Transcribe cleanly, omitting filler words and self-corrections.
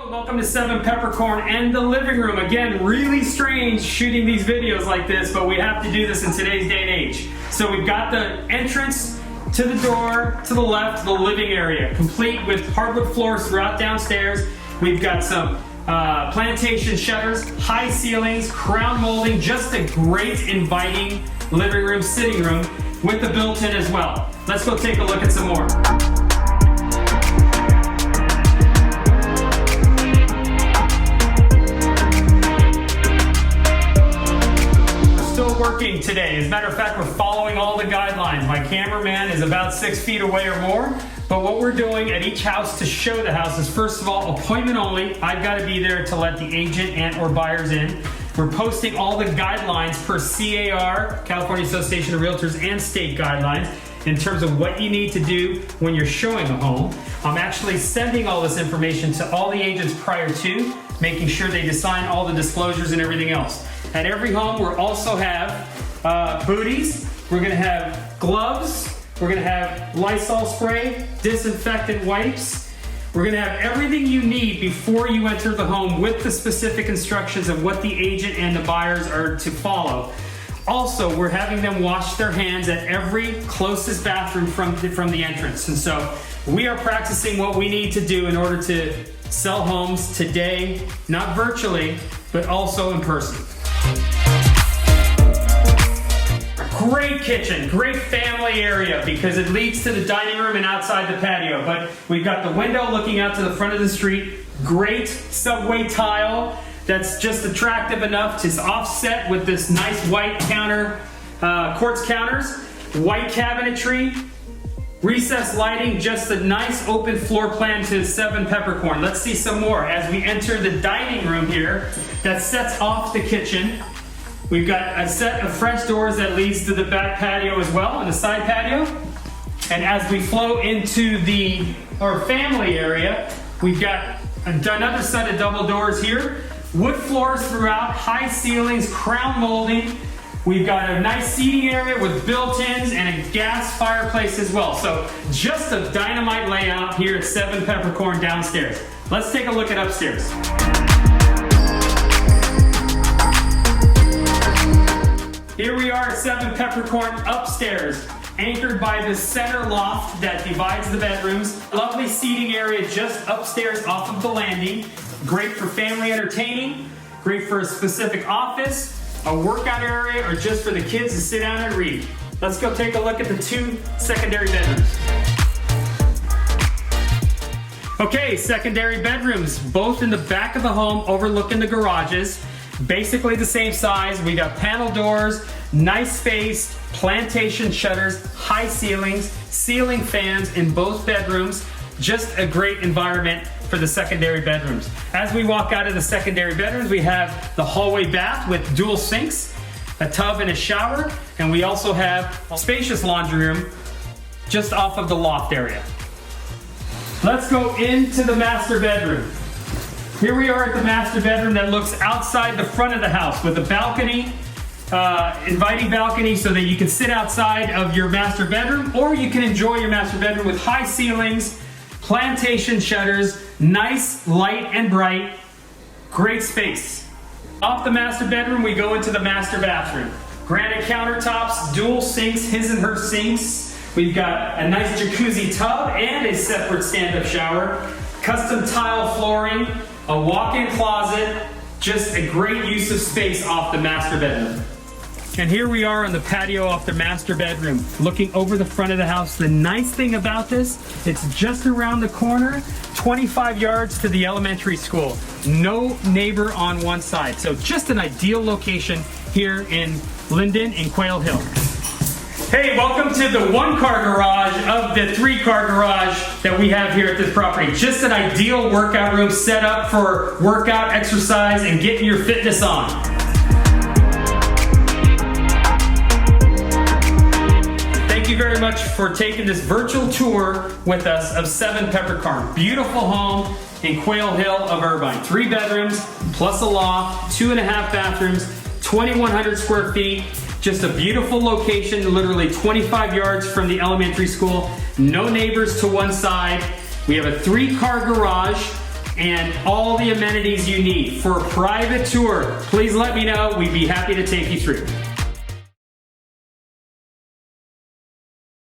Welcome to 7 Peppercorn and the living room. Again, really strange shooting these videos like this, but we have to do this in today's day and age. So we've got the entrance to the door to the left, the living area, complete with hardwood floors throughout downstairs. We've got some plantation shutters, high ceilings, crown molding, just a great inviting living room, sitting room with the built-in as well. Let's go take a look at some more. Working today. As a matter of fact, we're following all the guidelines. My cameraman is about 6 feet away or more, but what we're doing at each house to show the house is, first of all, appointment only. I've got to be there to let the agent and or buyers in. We're posting all the guidelines per CAR, California Association of Realtors, and state guidelines in terms of what you need to do when you're showing a home. I'm actually sending all this information to all the agents prior to, making sure they sign all the disclosures and everything else. At every home, we'll also have booties. We're going to have gloves. We're going to have Lysol spray, disinfectant wipes. We're going to have everything you need before you enter the home with the specific instructions of what the agent and the buyers are to follow. Also, we're having them wash their hands at every closest bathroom from the entrance. And so we are practicing what we need to do in order to sell homes today, not virtually, but also in person. Great kitchen, great family area because it leads to the dining room and outside the patio. But we've got the window looking out to the front of the street. Great subway tile that's just attractive enough to offset with this nice white counter, quartz counters, white cabinetry, recessed lighting, just a nice open floor plan to 7 Peppercorn. Let's see some more as we enter the dining room here that sets off the kitchen. We've got a set of French doors that leads to the back patio as well, and the side patio. And as we flow into our family area, we've got another set of double doors here. Wood floors throughout, high ceilings, crown molding. We've got a nice seating area with built-ins and a gas fireplace as well. So just a dynamite layout here at 7 Peppercorn downstairs. Let's take a look at upstairs. Here we are at 7 Peppercorn upstairs, anchored by the center loft that divides the bedrooms. Lovely seating area just upstairs off of the landing. Great for family entertaining, great for a specific office, a workout area, or just for the kids to sit down and read. Let's go take a look at the 2 secondary bedrooms. Okay, secondary bedrooms, both in the back of the home overlooking the garages. Basically the same size. We got panel doors, nice space, plantation shutters, high ceilings, ceiling fans in both bedrooms. Just a great environment for the secondary bedrooms. As we walk out of the secondary bedrooms, we have the hallway bath with dual sinks, a tub and a shower, and we also have a spacious laundry room just off of the loft area. Let's go into the master bedroom. Here we are at the master bedroom that looks outside the front of the house with a balcony, inviting balcony so that you can sit outside of your master bedroom, or you can enjoy your master bedroom with high ceilings, plantation shutters, nice light and bright, great space. Off the master bedroom, we go into the master bathroom. Granite countertops, dual sinks, his and her sinks. We've got a nice jacuzzi tub and a separate stand-up shower, custom tile flooring, a walk-in closet, just a great use of space off the master bedroom. And here we are on the patio off the master bedroom, looking over the front of the house. The nice thing about this, it's just around the corner, 25 yards to the elementary school. No neighbor on one side. So just an ideal location here in Linden and Quail Hill. Hey, welcome to the 1-car garage of the 3-car garage that we have here at this property. Just an ideal workout room set up for workout, exercise, and getting your fitness on. Thank you very much for taking this virtual tour with us of 7 Peppercorn. Beautiful home in Quail Hill of Irvine. 3 bedrooms, plus a loft, 2.5 bathrooms, 2,100 square feet. Just a beautiful location, literally 25 yards from the elementary school. No neighbors to one side. We have a 3-car garage and all the amenities you need. For a private tour, please let me know. We'd be happy to take you through.